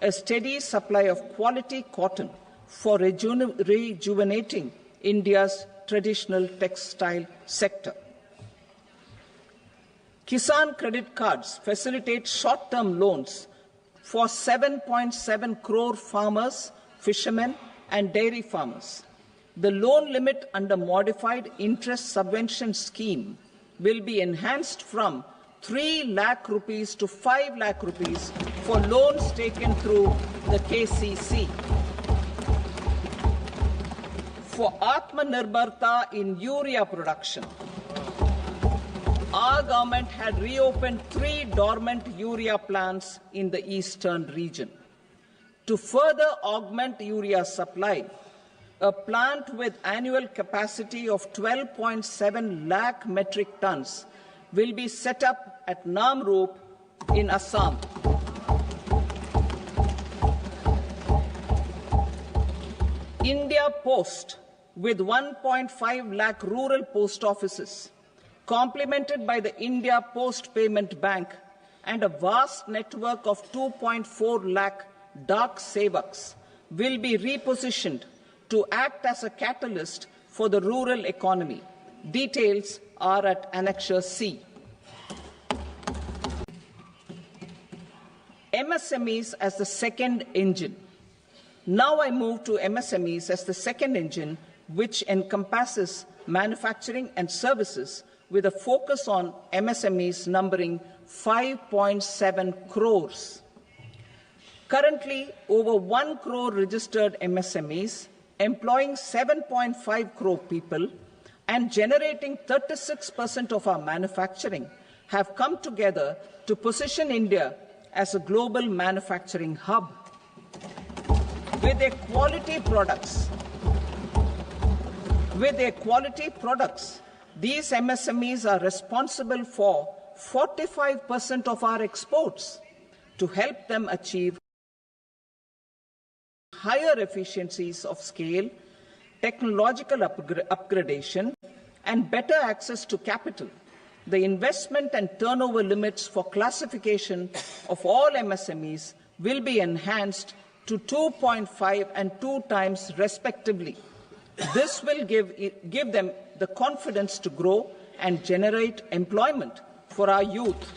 a steady supply of quality cotton for rejuvenating India's traditional textile sector. Kisan credit cards facilitate short-term loans for 7.7 crore farmers, fishermen, and dairy farmers. The loan limit under modified interest subvention scheme will be enhanced from 3 lakh rupees to 5 lakh rupees for loans taken through the KCC. For Atmanirbharta in urea production, our government had reopened 3 dormant urea plants in the eastern region. To further augment urea supply, a plant with annual capacity of 12.7 lakh metric tons will be set up at Namrup in Assam. India Post, with 1.5 lakh rural post offices, complemented by the India Post Payment Bank and a vast network of 2.4 lakh Dak Sevaks, will be repositioned to act as a catalyst for the rural economy. Details are at Annexure C. MSMEs as the second engine. Now I move to MSMEs as the second engine, which encompasses manufacturing and services with a focus on MSMEs numbering 5.7 crores. Currently, over 1 crore registered MSMEs, employing 7.5 crore people and generating 36% of our manufacturing, have come together to position India as a global manufacturing hub. With their quality products, these MSMEs are responsible for 45% of our exports. To help them achieve higher efficiencies of scale, technological upgradation, and better access to capital, the investment and turnover limits for classification of all MSMEs will be enhanced to 2.5 and 2 times respectively. This will give them the confidence to grow and generate employment for our youth.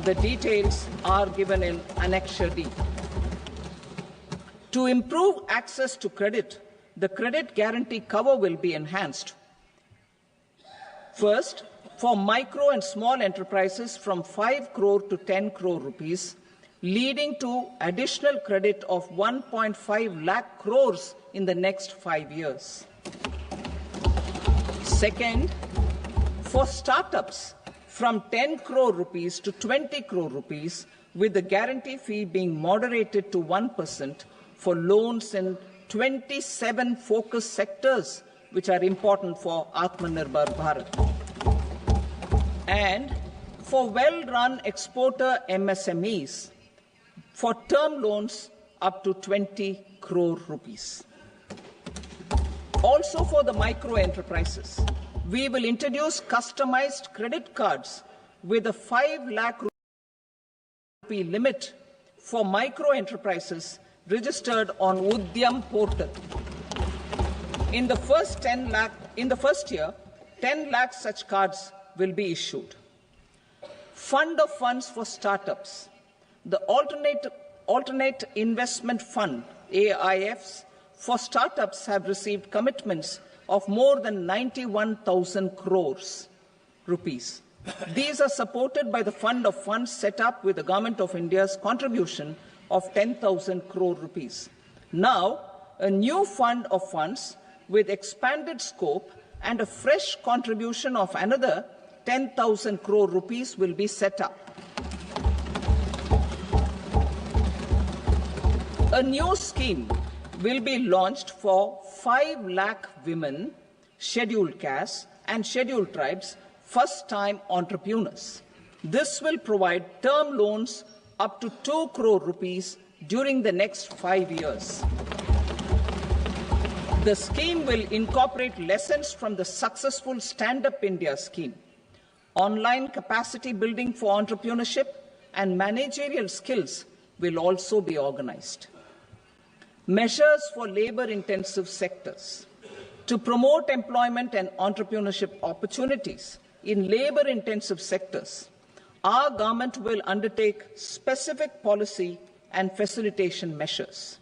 The details are given in Annexure D. To improve access to credit, the credit guarantee cover will be enhanced. First, for micro and small enterprises from 5 crore to 10 crore rupees, leading to additional credit of 1.5 lakh crores in the next 5 years. Second, for startups from 10 crore rupees to 20 crore rupees, with the guarantee fee being moderated to 1% for loans in 27 focus sectors which are important for Atmanirbhar Bharat. And for well-run exporter MSMEs, for term loans up to 20 crore rupees. Also for the micro enterprises, we will introduce customized credit cards with a 5 lakh rupee limit for micro enterprises registered on Udyam portal. In the first year, 10 lakh such cards will be issued. Fund of funds for startups. The Alternate Investment Fund, AIFs, for startups have received commitments of more than 91,000 crores rupees. These are supported by the fund of funds set up with the Government of India's contribution of 10,000 crore rupees. Now, a new fund of funds with expanded scope and a fresh contribution of another 10,000 crore rupees will be set up. A new scheme will be launched for 5 lakh women, scheduled castes and scheduled tribes, first-time entrepreneurs. This will provide term loans up to 2 crore rupees during the next 5 years. The scheme will incorporate lessons from the successful Stand Up India scheme, online capacity building for entrepreneurship and managerial skills will also be organized. Measures for labor-intensive sectors. To promote employment and entrepreneurship opportunities in labor-intensive sectors, our government will undertake specific policy and facilitation measures.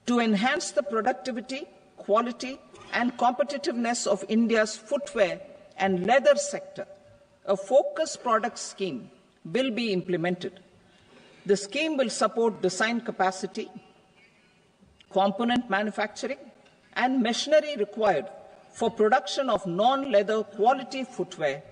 To enhance the productivity, quality, and competitiveness of India's footwear and leather sector, a focused product scheme will be implemented. The scheme will support design capacity, component manufacturing, and machinery required for production of non-leather quality footwear,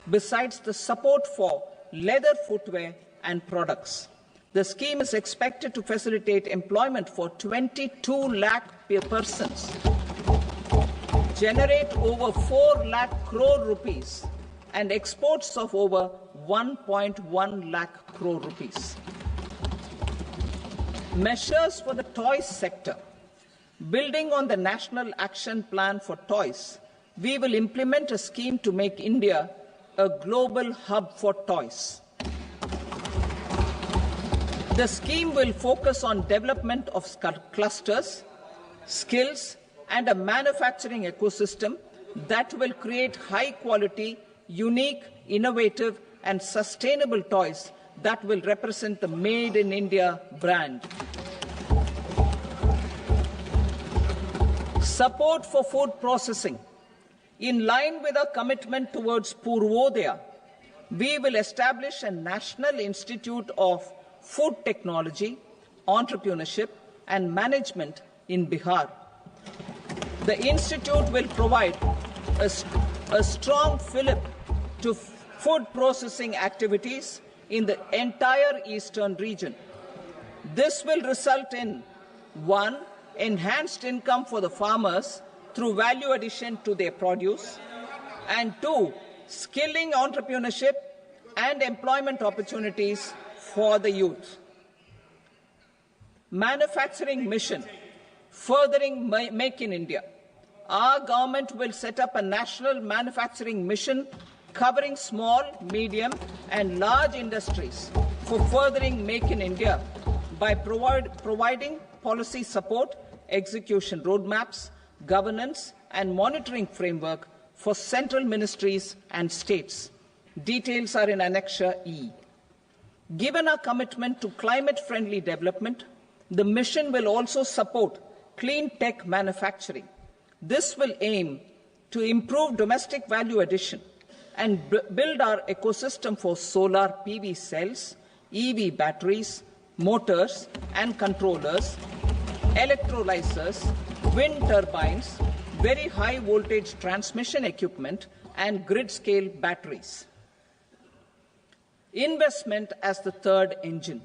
besides the support for leather footwear and products. The scheme is expected to facilitate employment for 22 lakh persons, generate over 4 lakh crore rupees, and exports of over 1.1 lakh crore rupees. Measures for the toys sector. Building on the National Action Plan for Toys, we will implement a scheme to make India a global hub for toys. The scheme will focus on development of clusters, skills, and a manufacturing ecosystem that will create high-quality, unique, innovative, and sustainable toys that will represent the Made in India brand. Support for food processing. In line with our commitment towards Purvodaya, we will establish a National Institute of Food Technology, Entrepreneurship and Management in Bihar. The institute will provide a strong fillip to food processing activities in the entire eastern region. This will result in 1. Enhanced income for the farmers through value addition to their produce, and 2. Skilling entrepreneurship and employment opportunities for the youth. Manufacturing mission, furthering Make in India. Our government will set up a national manufacturing mission covering small, medium, and large industries for furthering Make in India by providing policy support, execution roadmaps, governance, and monitoring framework for central ministries and states. Details are in Annexure E. Given our commitment to climate-friendly development, the mission will also support clean tech manufacturing. This will aim to improve domestic value addition and build our ecosystem for solar PV cells, EV batteries, motors and controllers, electrolyzers, wind turbines, very high voltage transmission equipment, and grid-scale batteries. Investment as the third engine.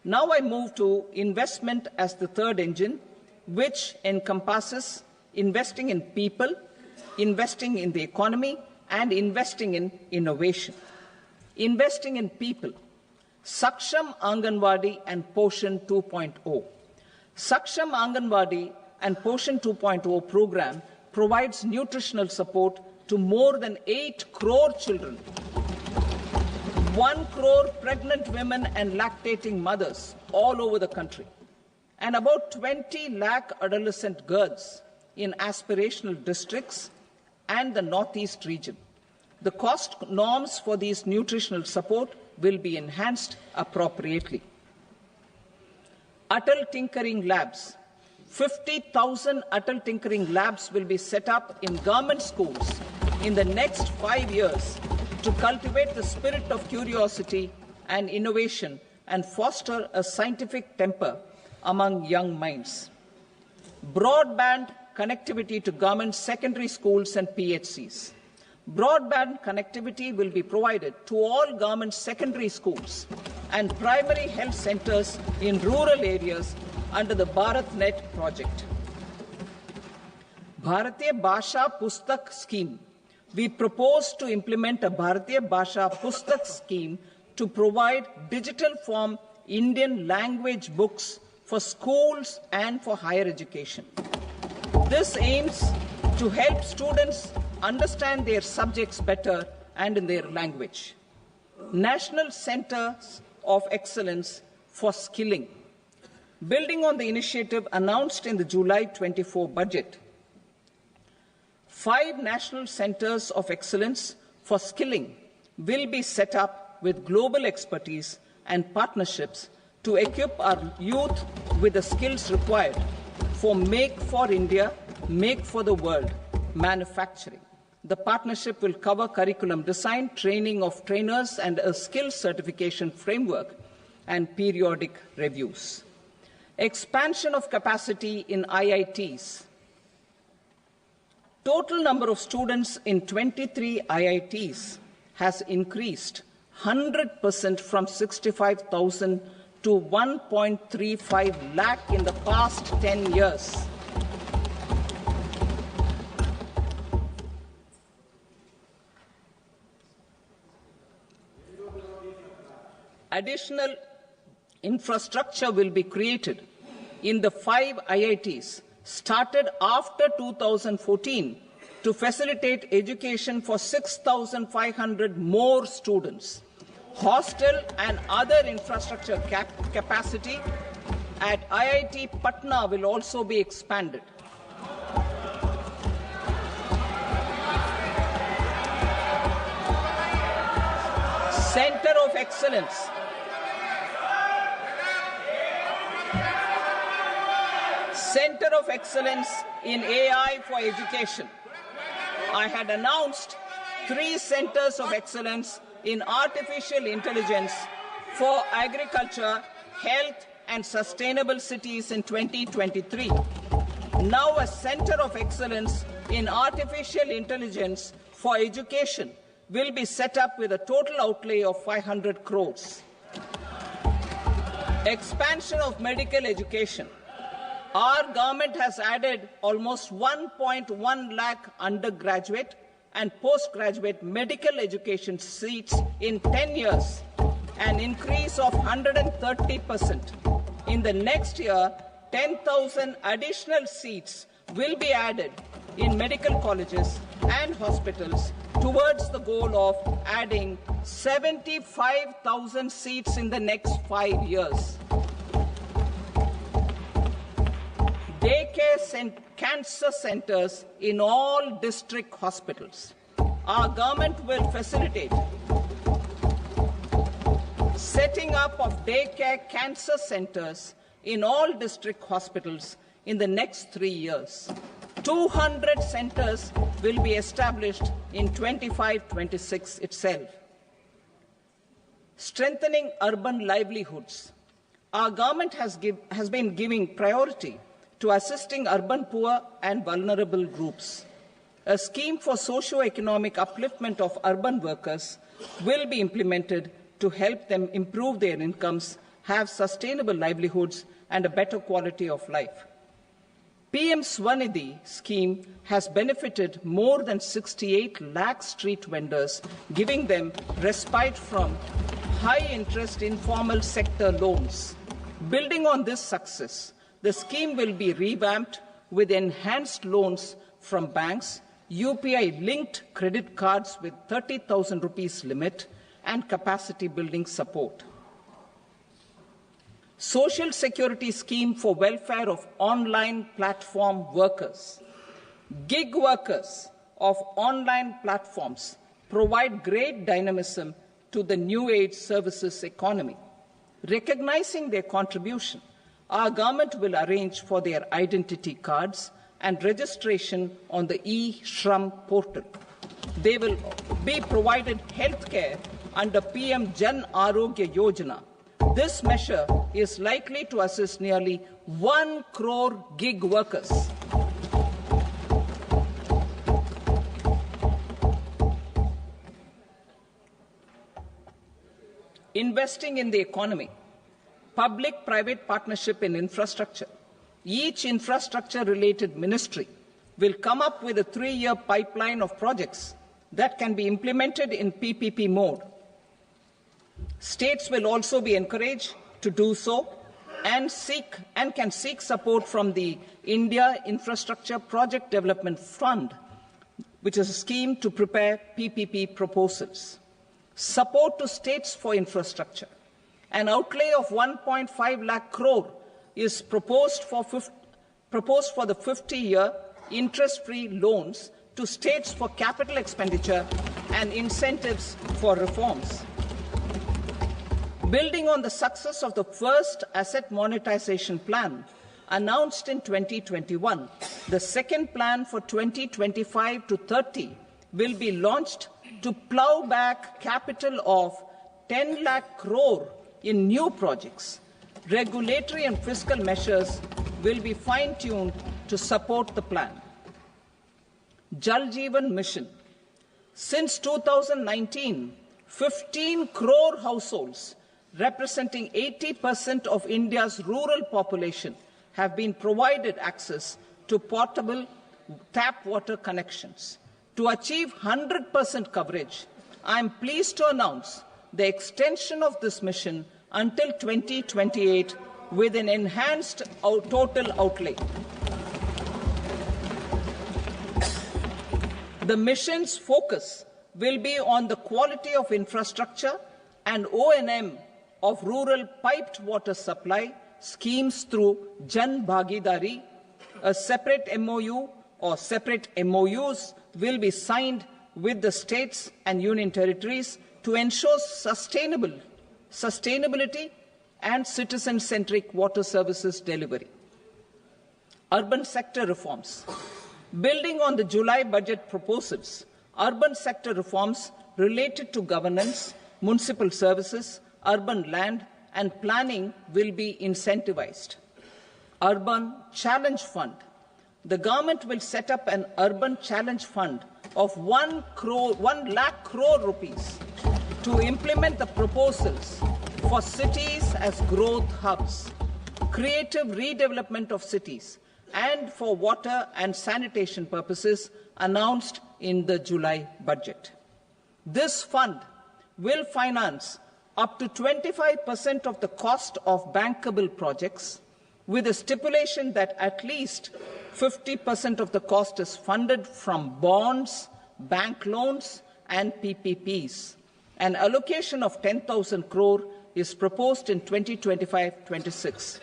Now I move to investment as the third engine, which encompasses investing in people, investing in the economy, and investing in innovation. Investing in people. Saksham Anganwadi and Poshan 2.0. Saksham Anganwadi and Poshan 2.0 program provides nutritional support to more than 8 crore children, 1 crore pregnant women and lactating mothers all over the country, and about 20 lakh adolescent girls in aspirational districts and the Northeast region. The cost norms for these nutritional support will be enhanced appropriately. Atal Tinkering Labs. 50,000 Atal Tinkering Labs will be set up in government schools in the next 5 years to cultivate the spirit of curiosity and innovation and foster a scientific temper among young minds. Broadband connectivity to government secondary schools and PHCs. Broadband connectivity will be provided to all government secondary schools and primary health centers in rural areas under the BharatNet project. Bharatiya Bhasha Pustak Scheme. We propose to implement a Bharatiya Bhasha Pustak scheme to provide digital form Indian language books for schools and for higher education. This aims to help students understand their subjects better and in their language. National Centers of Excellence for skilling. Building on the initiative announced in the July 24 budget, 5 national centers of excellence for skilling will be set up with global expertise and partnerships to equip our youth with the skills required for Make for India, Make for the World manufacturing. The partnership will cover curriculum design, training of trainers, and a skills certification framework and periodic reviews. Expansion of capacity in IITs. Total number of students in 23 IITs has increased 100% from 65,000 to 1.35 lakh in the past 10 years. Additional infrastructure will be created in the 5 IITs started after 2014 to facilitate education for 6,500 more students. Hostel and other infrastructure capacity at IIT Patna will also be expanded. Center of Excellence. Center of Excellence in AI for Education. I had announced 3 centers of excellence in artificial intelligence for agriculture, health, and sustainable cities in 2023. Now a center of excellence in artificial intelligence for education will be set up with a total outlay of 500 crores. Expansion of medical education. Our government has added almost 1.1 lakh undergraduate and postgraduate medical education seats in 10 years, an increase of 130%. In the next year, 10,000 additional seats will be added in medical colleges and hospitals towards the goal of adding 75,000 seats in the next 5 years. Daycare cancer centers in all district hospitals. Our government will facilitate setting up of daycare cancer centers in all district hospitals in the next 3 years. 200 centers will be established in 25-26 itself. Strengthening urban livelihoods. Our government has been giving priority to assisting urban poor and vulnerable groups. A scheme for socio-economic upliftment of urban workers will be implemented to help them improve their incomes, have sustainable livelihoods, and a better quality of life. PM Swanidhi scheme has benefited more than 68 lakh street vendors, giving them respite from high-interest informal sector loans. Building on this success, the scheme will be revamped with enhanced loans from banks, UPI-linked credit cards with 30,000 rupees limit, and capacity building support. Social Security Scheme for welfare of online platform workers. Gig workers of online platforms provide great dynamism to the new age services economy. Recognizing their contribution, our government will arrange for their identity cards and registration on the e-Shram portal. They will be provided healthcare under PM Jan Arogya Yojana. This measure is likely to assist nearly 1 crore gig workers. Investing in the economy. Public-private partnership in infrastructure. Each infrastructure-related ministry will come up with a 3-year pipeline of projects that can be implemented in PPP mode. States will also be encouraged to do so and can seek support from the India Infrastructure Project Development Fund, which is a scheme to prepare PPP proposals. Support to states for infrastructure. An outlay of 1.5 lakh crore is proposed for the 50-year interest-free loans to states for capital expenditure and incentives for reforms. Building on the success of the first asset monetization plan announced in 2021, the second plan for 2025 to 30 will be launched to plough back capital of 10 lakh crore in new projects. Regulatory and fiscal measures will be fine-tuned to support the plan. Jal Jeevan Mission. Since 2019, 15 crore households, representing 80% of India's rural population, have been provided access to portable tap water connections. To achieve 100% coverage, I am pleased to announce the extension of this mission until 2028 with an enhanced total outlay. The mission's focus will be on the quality of infrastructure and O&M of rural piped water supply schemes through Jan Bhagidari. A separate MOU or separate MOUs will be signed with the states and union territories to ensure sustainability and citizen-centric water services delivery. Urban sector reforms. Building on the July budget proposals, urban sector reforms related to governance, municipal services, urban land and planning will be incentivized. Urban Challenge Fund. The government will set up an Urban Challenge Fund of 1 lakh crore rupees to implement the proposals for cities as growth hubs, creative redevelopment of cities, and for water and sanitation purposes announced in the July budget. This fund will finance up to 25% of the cost of bankable projects, with a stipulation that at least 50% of the cost is funded from bonds, bank loans, and PPPs. An allocation of 10,000 crore is proposed in 2025-26.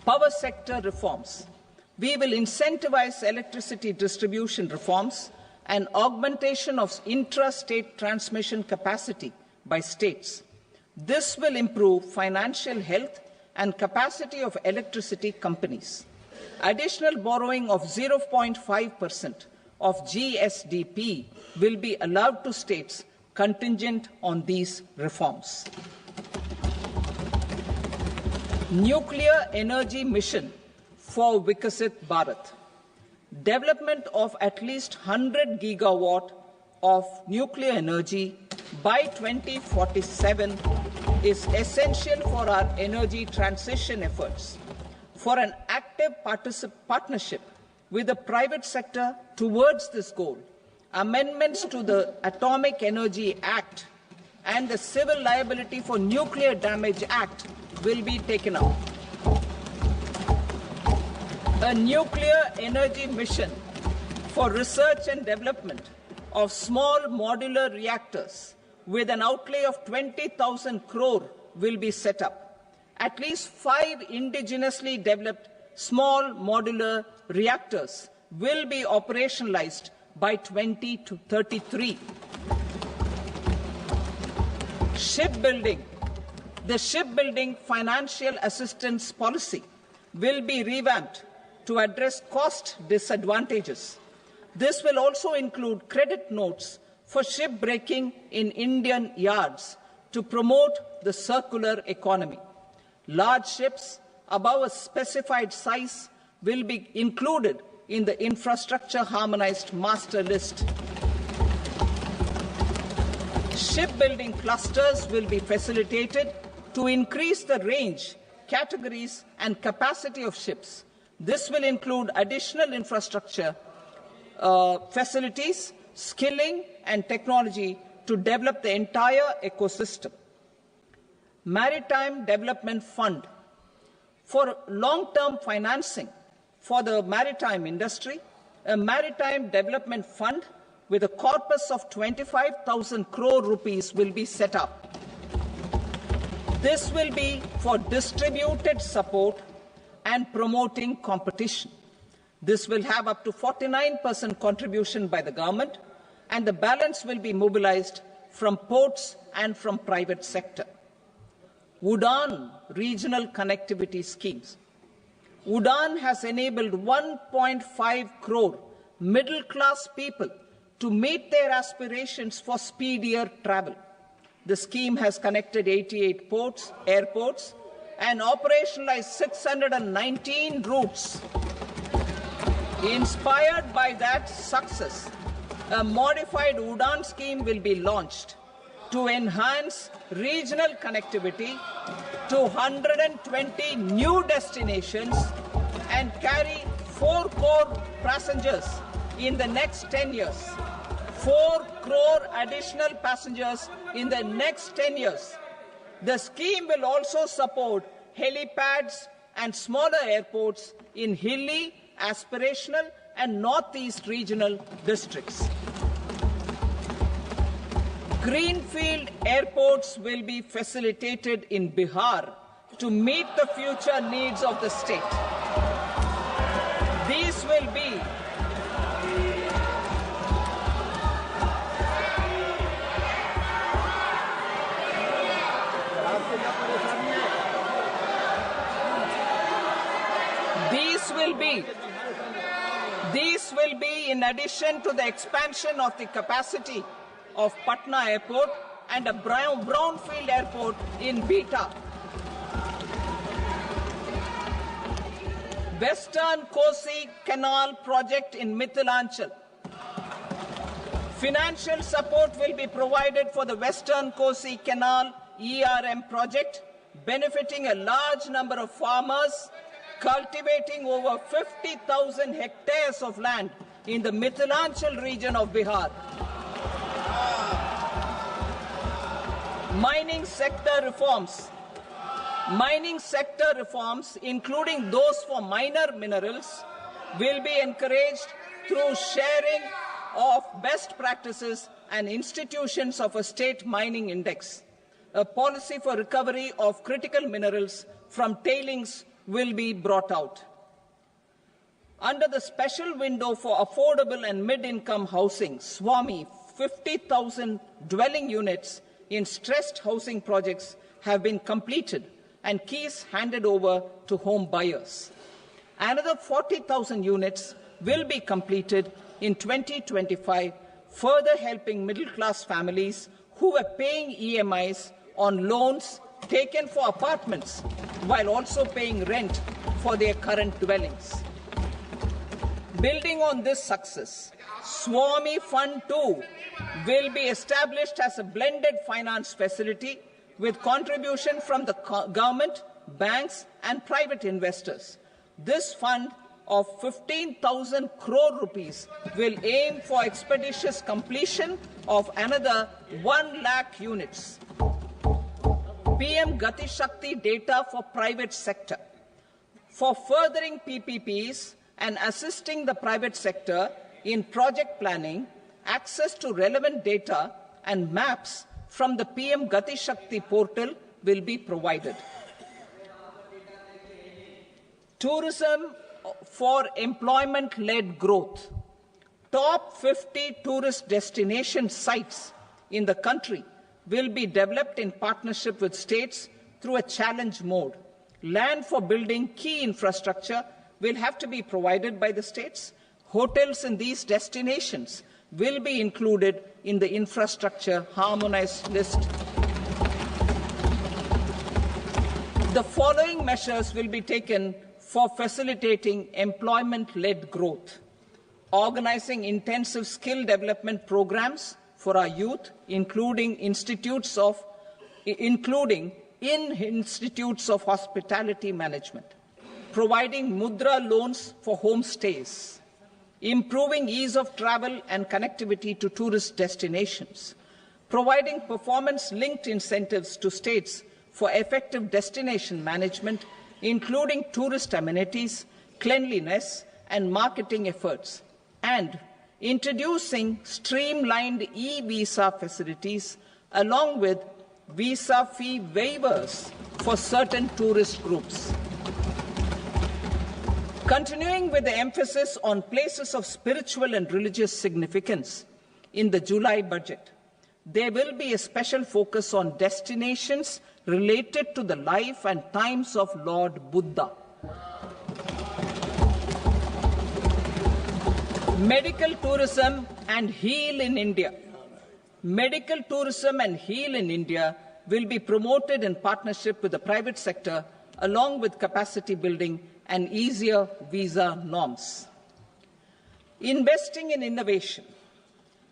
Power sector reforms. We will incentivize electricity distribution reforms and augmentation of intra-state transmission capacity by states. This will improve financial health and capacity of electricity companies. Additional borrowing of 0.5% of GSDP will be allowed to states contingent on these reforms. Nuclear energy mission for Vikasit Bharat. Development of at least 100 gigawatt of nuclear energy by 2047 is essential for our energy transition efforts. For an active partnership with the private sector towards this goal, amendments to the Atomic Energy Act and the Civil Liability for Nuclear Damage Act will be taken up. A nuclear energy mission for research and development of small modular reactors with an outlay of 20,000 crore will be set up. At least 5 indigenously developed small modular reactors will be operationalized by 2033. Shipbuilding. The shipbuilding financial assistance policy will be revamped to address cost disadvantages. This will also include credit notes for shipbreaking in Indian yards to promote the circular economy. Large ships above a specified size will be included in the infrastructure harmonized master list. Shipbuilding clusters will be facilitated to increase the range, categories and capacity of ships. This will include additional infrastructure, facilities, skilling and technology to develop the entire ecosystem. Maritime Development Fund. For long-term financing for the maritime industry, a Maritime Development Fund with a corpus of 25,000 crore rupees will be set up. This will be for distributed support and promoting competition. This will have up to 49% contribution by the government, and the balance will be mobilized from ports and from private sector. UDAN regional connectivity schemes. UDAN has enabled 1.5 crore middle-class people to meet their aspirations for speedier travel. The scheme has connected 88 airports, and operationalized 619 routes. Inspired by that success, a modified UDAN scheme will be launched to enhance regional connectivity to 120 new destinations and carry 4 crore passengers in the next 10 years. 4 crore additional passengers in the next 10 years. The scheme will also support helipads and smaller airports in hilly, aspirational and northeast regional districts. Greenfield airports will be facilitated in Bihar to meet the future needs of the state. These will be in addition to the expansion of the capacity of Patna Airport and a brownfield airport in Beta. Western Kosi Canal project in Mithilanchal. Financial support will be provided for the Western Kosi Canal ERM project, benefiting a large number of farmers, cultivating over 50,000 hectares of land in the Mithilanchal region of Bihar. Mining sector reforms. Mining sector reforms, including those for minor minerals, will be encouraged through sharing of best practices and institutions of a state mining index. A policy for recovery of critical minerals from tailings will be brought out. Under the special window for affordable and mid-income housing, SWAMI, 50,000 dwelling units in stressed housing projects have been completed and keys handed over to home buyers. Another 40,000 units will be completed in 2025, further helping middle-class families who were paying EMIs on loans taken for apartments while also paying rent for their current dwellings. Building on this success, SWAMI Fund 2 will be established as a blended finance facility with contribution from the government, banks and private investors. This fund of 15,000 crore rupees will aim for expeditious completion of another 1 lakh units. PM Gati Shakti data for private sector. For furthering PPPs and assisting the private sector in project planning, access to relevant data and maps from the PM Gati Shakti portal will be provided. Tourism for employment-led growth. Top 50 tourist destination sites in the country will be developed in partnership with states through a challenge mode. Land for building key infrastructure will have to be provided by the states. Hotels in these destinations will be included in the infrastructure harmonized list. The following measures will be taken for facilitating employment-led growth. Organizing intensive skill development programs for our youth, including in institutes of hospitality management. Providing mudra loans for homestays. Improving ease of travel and connectivity to tourist destinations. Providing performance-linked incentives to states for effective destination management, including tourist amenities, cleanliness, and marketing efforts. And introducing streamlined e-visa facilities along with visa fee waivers for certain tourist groups. Continuing with the emphasis on places of spiritual and religious significance, in the July budget, there will be a special focus on destinations related to the life and times of Lord Buddha. Medical tourism and heal in India. Medical tourism and heal in India will be promoted in partnership with the private sector, along with capacity building and easier visa norms. Investing in innovation.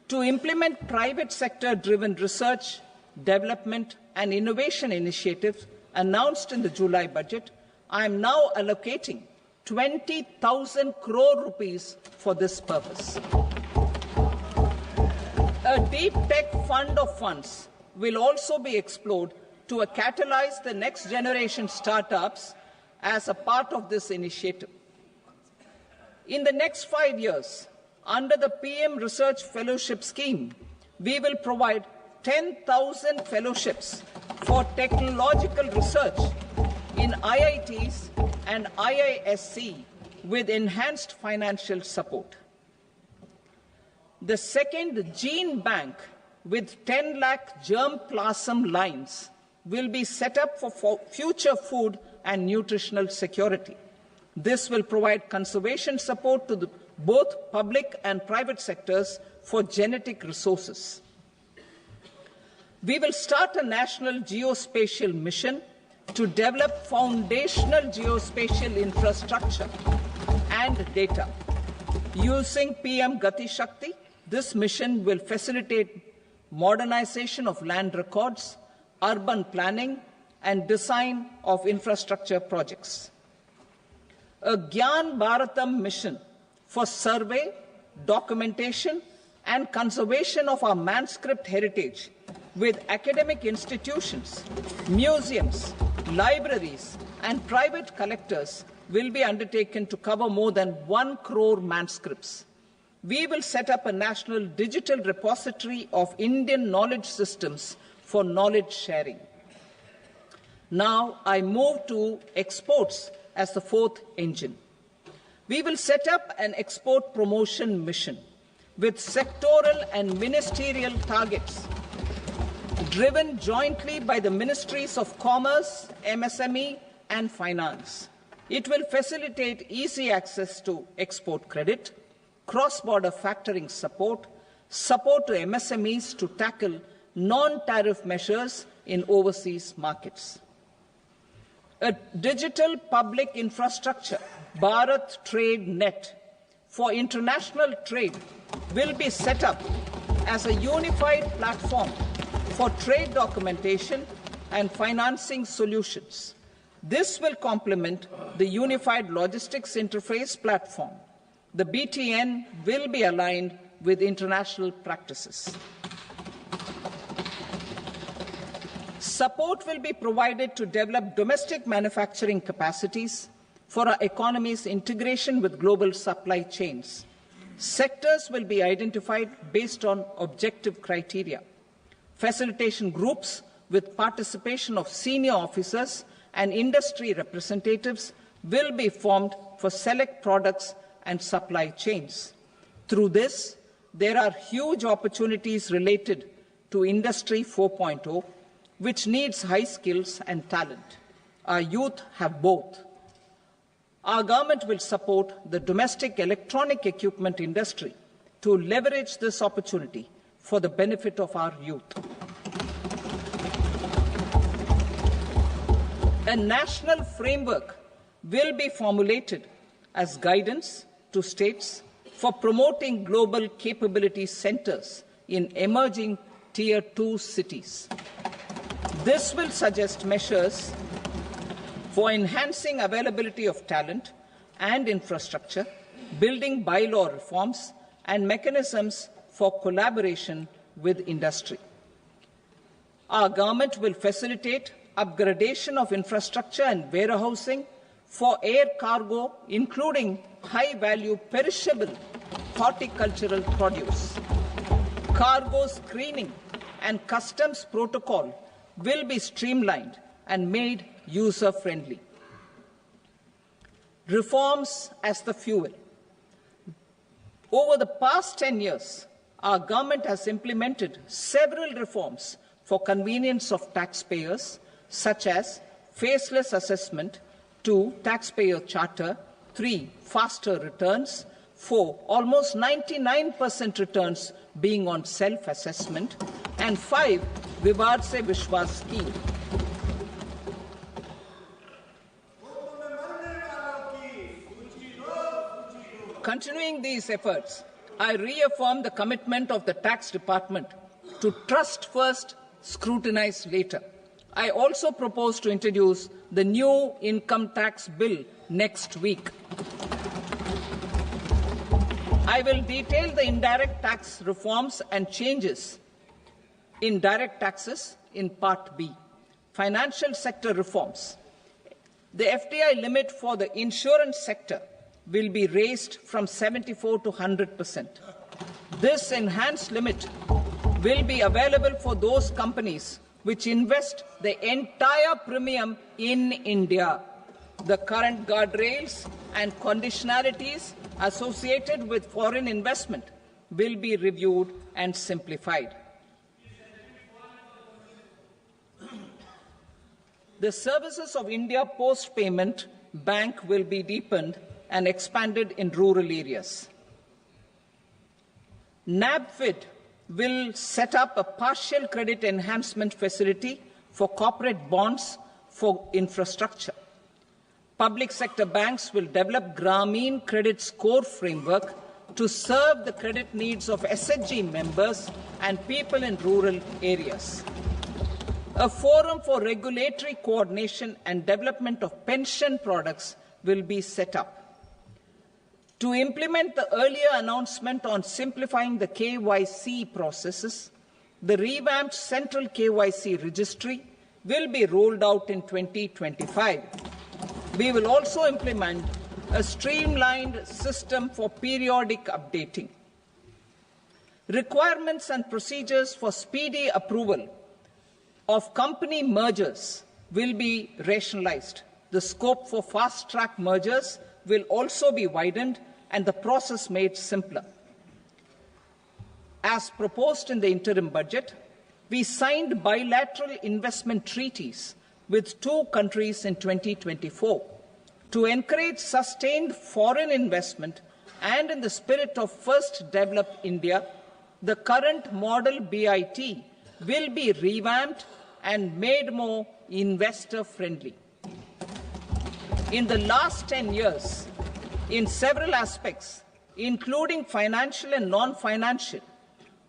To implement private sector-driven research, development and innovation initiatives announced in the July budget, I am now allocating 20,000 crore rupees for this purpose. A deep tech fund of funds will also be explored to catalyze the next generation startups as a part of this initiative. In the next 5 years, under the PM Research Fellowship Scheme, we will provide 10,000 fellowships for technological research in IITs and IISc with enhanced financial support. The second gene bank with 10 lakh germplasm lines will be set up for future food and nutritional security. This will provide conservation support to both public and private sectors for genetic resources. We will start a national geospatial mission to develop foundational geospatial infrastructure and data. Using PM Gati Shakti, this mission will facilitate modernization of land records, urban planning, and design of infrastructure projects. A Gyan Bharatam mission for survey, documentation, and conservation of our manuscript heritage with academic institutions, museums, libraries, and private collectors will be undertaken to cover more than 1 crore manuscripts. We will set up a national digital repository of Indian knowledge systems for knowledge sharing. Now I move to exports as the fourth engine. We will set up an export promotion mission with sectoral and ministerial targets driven jointly by the Ministries of Commerce, MSME, and Finance. It will facilitate easy access to export credit, cross-border factoring support, support to MSMEs to tackle non-tariff measures in overseas markets. A digital public infrastructure, Bharat Trade Net, for international trade will be set up as a unified platform for trade documentation and financing solutions. This will complement the Unified Logistics Interface platform. The BTN will be aligned with international practices. Support will be provided to develop domestic manufacturing capacities for our economy's integration with global supply chains. Sectors will be identified based on objective criteria. Facilitation groups with participation of senior officers and industry representatives will be formed for select products and supply chains. Through this, there are huge opportunities related to Industry 4.0, which needs high skills and talent. Our youth have both. Our government will support the domestic electronic equipment industry to leverage this opportunity for the benefit of our youth. A national framework will be formulated as guidance to states for promoting global capability centers in emerging Tier 2 cities. This will suggest measures for enhancing availability of talent and infrastructure, building bylaw reforms, and mechanisms for collaboration with industry. Our government will facilitate upgradation of infrastructure and warehousing for air cargo, including high-value perishable horticultural produce. Cargo screening and customs protocol will be streamlined and made user-friendly. Reforms as the fuel. Over the past 10 years, our government has implemented several reforms for convenience of taxpayers, such as faceless assessment, 2, taxpayer charter, 3, faster returns, 4, almost 99% returns being on self-assessment, and 5, Vivad Se Vishwas scheme. Continuing these efforts, I reaffirm the commitment of the Tax Department to trust first, scrutinize later. I also propose to introduce the new income tax bill next week. I will detail the indirect tax reforms and changes in direct taxes in Part B. Financial sector reforms. The FDI limit for the insurance sector will be raised from 74 to 100%. This enhanced limit will be available for those companies which invest the entire premium in India. The current guardrails and conditionalities associated with foreign investment will be reviewed and simplified. The services of India Post Payment Bank will be deepened and expanded in rural areas. NABFID will set up a partial credit enhancement facility for corporate bonds for infrastructure. Public sector banks will develop Grameen Credit Score Framework to serve the credit needs of SHG members and people in rural areas. A forum for regulatory coordination and development of pension products will be set up. To implement the earlier announcement on simplifying the KYC processes, the revamped Central KYC Registry will be rolled out in 2025. We will also implement a streamlined system for periodic updating. Requirements and procedures for speedy approval of company mergers will be rationalized. The scope for fast-track mergers will also be widened and the process made simpler. As proposed in the interim budget, we signed bilateral investment treaties with 2 countries in 2024 to encourage sustained foreign investment, and in the spirit of First Develop India, the current model BIT will be revamped and made more investor-friendly. In the last 10 years, in several aspects, including financial and non-financial,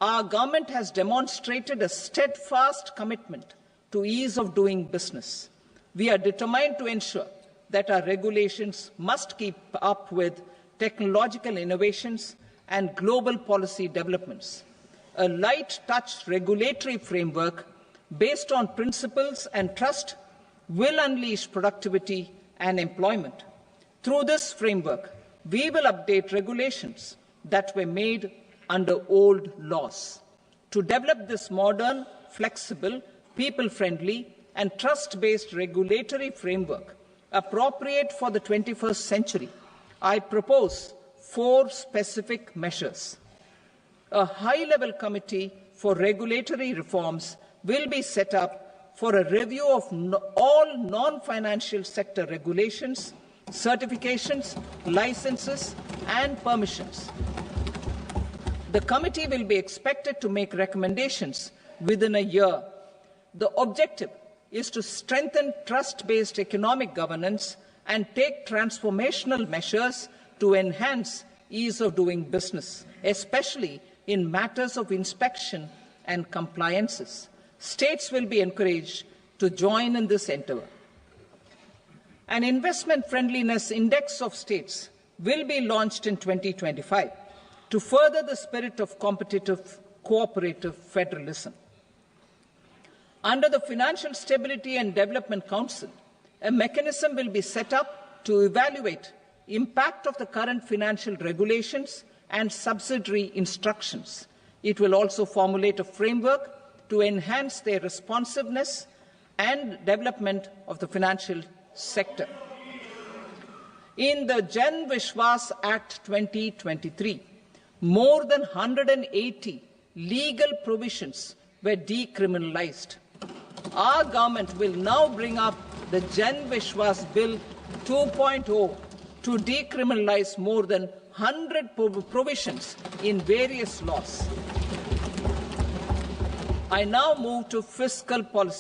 our government has demonstrated a steadfast commitment to ease of doing business. We are determined to ensure that our regulations must keep up with technological innovations and global policy developments. A light-touch regulatory framework based on principles and trust will unleash productivity and employment. Through this framework, we will update regulations that were made under old laws. To develop this modern, flexible, people-friendly and trust-based regulatory framework appropriate for the 21st century, I propose 4 specific measures. A high-level committee for regulatory reforms will be set up for a review of all non-financial sector regulations, certifications, licenses, and permissions. The committee will be expected to make recommendations within a year. The objective is to strengthen trust-based economic governance and take transformational measures to enhance ease of doing business, especially in matters of inspection and compliances. States will be encouraged to join in this endeavour. An investment friendliness index of states will be launched in 2025 to further the spirit of competitive, cooperative federalism. Under the Financial Stability and Development Council, a mechanism will be set up to evaluate impact of the current financial regulations and subsidiary instructions. It will also formulate a framework to enhance their responsiveness and development of the financial sector. In the Jan Vishwas Act 2023, more than 180 legal provisions were decriminalized. Our government will now bring up the Jan Vishwas Bill 2.0 to decriminalize more than 100 provisions in various laws. I now move to fiscal policy.